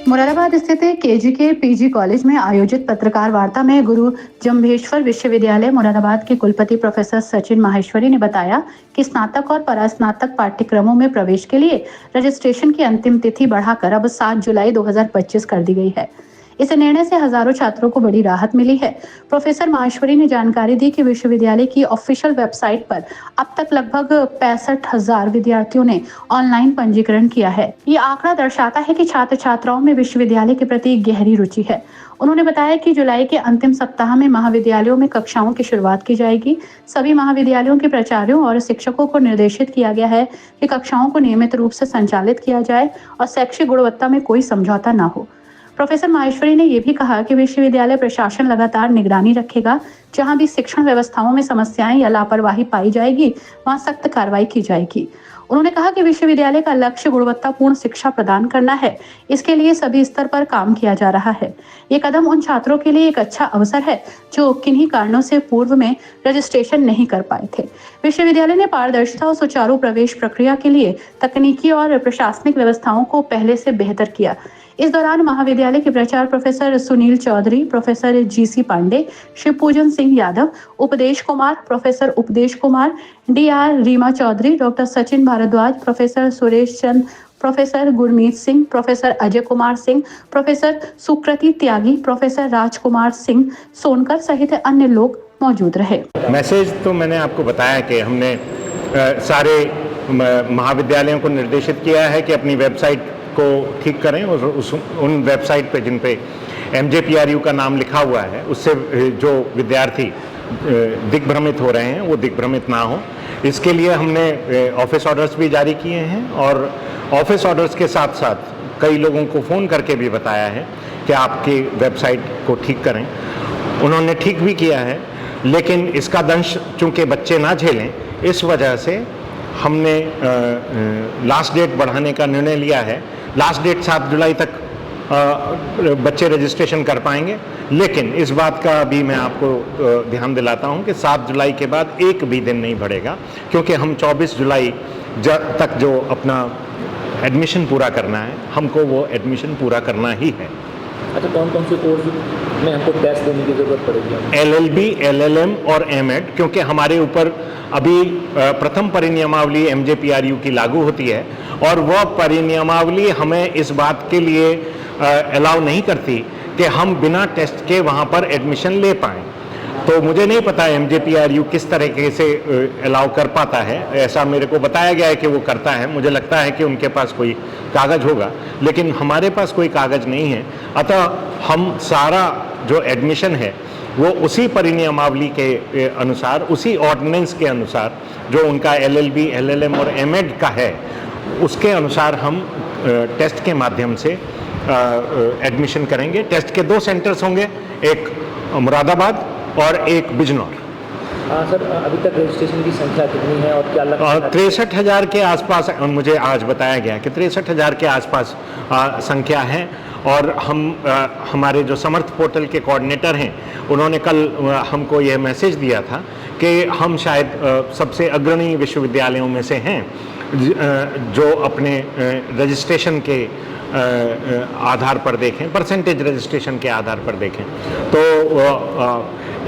मुरादाबाद स्थित केजी के PG college में आयोजित पत्रकार वार्ता में गुरु जम्भेश्वर विश्वविद्यालय मुरादाबाद के कुलपति प्रोफेसर सचिन माहेश्वरी ने बताया कि स्नातक और परास्नातक पाठ्यक्रमों में प्रवेश के लिए रजिस्ट्रेशन की अंतिम तिथि बढ़ाकर अब 7 जुलाई 2025 कर दी गई है। इस निर्णय से हजारों छात्रों को बड़ी राहत मिली है। प्रोफेसर माहेश्वरी ने जानकारी दी कि विश्वविद्यालय की ऑफिशियल वेबसाइट पर अब तक लगभग 65,000 विद्यार्थियों ने ऑनलाइन पंजीकरण किया है। ये आंकड़ा दर्शाता है कि छात्र छात्राओं में विश्वविद्यालय के प्रति गहरी रुचि है। उन्होंने बताया कि जुलाई के अंतिम सप्ताह में महाविद्यालयों में कक्षाओं की शुरुआत की जाएगी। सभी महाविद्यालयों के प्राचार्यों और शिक्षकों को निर्देशित किया गया है कि कक्षाओं को नियमित रूप से संचालित किया जाए और शैक्षिक गुणवत्ता में कोई समझौता न हो। प्रोफेसर माहेश्वरी ने यह भी कहा कि विश्वविद्यालय प्रशासन लगातार निगरानी रखेगा। जहां भी शिक्षण व्यवस्थाओं में समस्याएं या लापरवाही पाई जाएगी, वहां सख्त कार्रवाई की जाएगी। उन्होंने कहा कि विश्वविद्यालय का लक्ष्य गुणवत्तापूर्ण शिक्षा प्रदान करना है। इसके लिए सभी स्तर पर काम किया जा रहा है। ये कदम उन छात्रों के लिए एक अच्छा अवसर है जो किन्हीं कारणों से पूर्व में रजिस्ट्रेशन नहीं कर पाए थे। विश्वविद्यालय ने पारदर्शिता और सुचारू प्रवेश प्रक्रिया के लिए तकनीकी और प्रशासनिक व्यवस्थाओं को पहले से बेहतर किया। इस दौरान महाविद्यालय के प्राचार्य professor Sunil Chaudhary, professor GC Pandey, Shivpujan Singh Yadav, Updesh Kumar, professor Updesh Kumar, DR Reema Chaudhary, doctor Sachin Bhardwaj, professor Suresh Chand, professor Gurmeet Singh, professor Ajay Kumar Singh, professor Sukriti Tyagi, professor Rajkumar Singh Sonkar सहित अन्य लोग मौजूद रहे। मैसेज तो मैंने आपको बताया कि हमने सारे महाविद्यालयों को निर्देशित किया है कि अपनी वेबसाइट को ठीक करें और उन वेबसाइट पे जिन पे MJPRU का नाम लिखा हुआ है उससे जो विद्यार्थी दिग्भ्रमित हो रहे हैं वो दिग्भ्रमित ना हो। इसके लिए हमने ऑफिस ऑर्डर्स भी जारी किए हैं और ऑफिस ऑर्डर्स के साथ साथ कई लोगों को फ़ोन करके भी बताया है कि आपकी वेबसाइट को ठीक करें। उन्होंने ठीक भी किया है, लेकिन इसका दंश चूँकि बच्चे ना झेलें, इस वजह से हमने लास्ट डेट बढ़ाने का निर्णय लिया है। लास्ट डेट 7 जुलाई तक बच्चे रजिस्ट्रेशन कर पाएंगे, लेकिन इस बात का भी मैं आपको ध्यान दिलाता हूं कि 7 जुलाई के बाद एक भी दिन नहीं बढ़ेगा, क्योंकि हम 24 जुलाई तक जो अपना एडमिशन पूरा करना है, हमको वो एडमिशन पूरा करना ही है। अच्छा, कौन कौन से कोर्स में हमको टेस्ट देने की जरूरत पड़ेगी? LLB, LLM और M.Ed, क्योंकि हमारे ऊपर अभी प्रथम परिनियमावली MJPRU की लागू होती है और वह परिनियमावली हमें इस बात के लिए अलाउ नहीं करती कि हम बिना टेस्ट के वहाँ पर एडमिशन ले पाएँ। तो मुझे नहीं पता MJPRU किस तरीके से अलाउ कर पाता है। ऐसा मेरे को बताया गया है कि वो करता है। मुझे लगता है कि उनके पास कोई कागज़ होगा, लेकिन हमारे पास कोई कागज़ नहीं है। अतः हम सारा जो एडमिशन है वो उसी परिनियमावली के अनुसार, उसी ऑर्डिनेंस के अनुसार जो उनका LLB, LLM और M.Ed का है, उसके अनुसार हम टेस्ट के माध्यम से एडमिशन करेंगे। टेस्ट के 2 सेंटर्स होंगे, एक मुरादाबाद और एक बिजनौर। सर, अभी तक रजिस्ट्रेशन की संख्या कितनी है और क्या लक्ष्य? 63,000 के आसपास मुझे आज बताया गया कि 63,000 के आसपास संख्या है। और हमारे जो समर्थ पोर्टल के कोऑर्डिनेटर हैं, उन्होंने कल हमको यह मैसेज दिया था कि हम शायद सबसे अग्रणी विश्वविद्यालयों में से हैं जो अपने रजिस्ट्रेशन के आधार पर देखें, परसेंटेज रजिस्ट्रेशन के आधार पर देखें। तो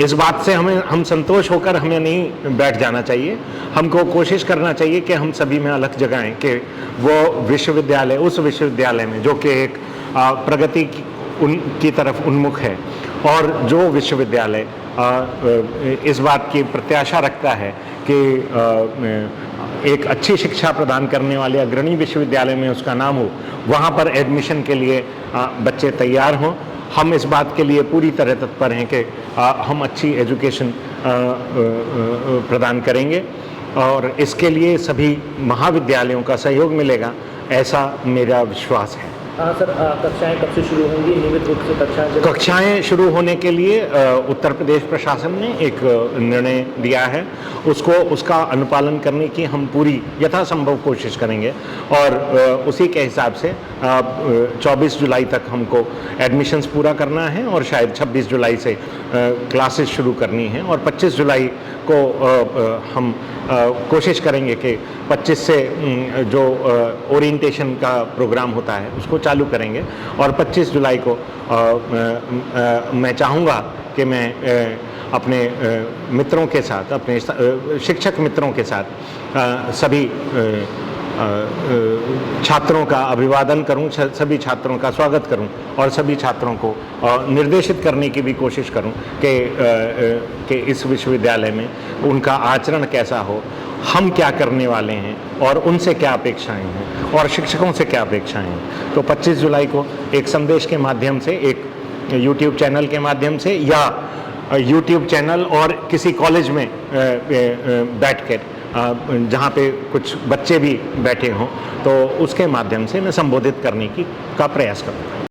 इस बात से हम संतोष होकर हमें नहीं बैठ जाना चाहिए। हमको कोशिश करना चाहिए कि हम सभी में अलग जगाएं कि वो विश्वविद्यालय उस विश्वविद्यालय में जो कि एक प्रगति की तरफ उन्मुख है और जो विश्वविद्यालय इस बात की प्रत्याशा रखता है कि एक अच्छी शिक्षा प्रदान करने वाले अग्रणी विश्वविद्यालय में उसका नाम हो, वहाँ पर एडमिशन के लिए बच्चे तैयार हों। हम इस बात के लिए पूरी तरह तत्पर हैं कि हम अच्छी एजुकेशन प्रदान करेंगे और इसके लिए सभी महाविद्यालयों का सहयोग मिलेगा, ऐसा मेरा विश्वास है। सर, कक्षाएं कब से शुरू होंगी? नियमित रूप से कक्षाएं शुरू होने के लिए उत्तर प्रदेश प्रशासन ने एक निर्णय दिया है। उसका अनुपालन करने की हम पूरी यथासंभव कोशिश करेंगे और उसी के हिसाब से 24 जुलाई तक हमको एडमिशन्स पूरा करना है और शायद 26 जुलाई से क्लासेस शुरू करनी है और 25 जुलाई को हम कोशिश करेंगे कि 25 से जो ओरिएंटेशन का प्रोग्राम होता है उसको चालू करेंगे और 25 जुलाई को मैं चाहूँगा कि मैं अपने मित्रों के साथ, अपने शिक्षक मित्रों के साथ सभी छात्रों का अभिवादन करूं, सभी छात्रों का स्वागत करूं और सभी छात्रों को निर्देशित करने की भी कोशिश करूं कि इस विश्वविद्यालय में उनका आचरण कैसा हो, हम क्या करने वाले हैं और उनसे क्या अपेक्षाएं हैं और शिक्षकों से क्या अपेक्षाएं हैं। तो 25 जुलाई को एक संदेश के माध्यम से, एक YouTube चैनल के माध्यम से या YouTube चैनल और किसी कॉलेज में बैठकर जहाँ पे कुछ बच्चे भी बैठे हों तो उसके माध्यम से मैं संबोधित करने का प्रयास करूँगा।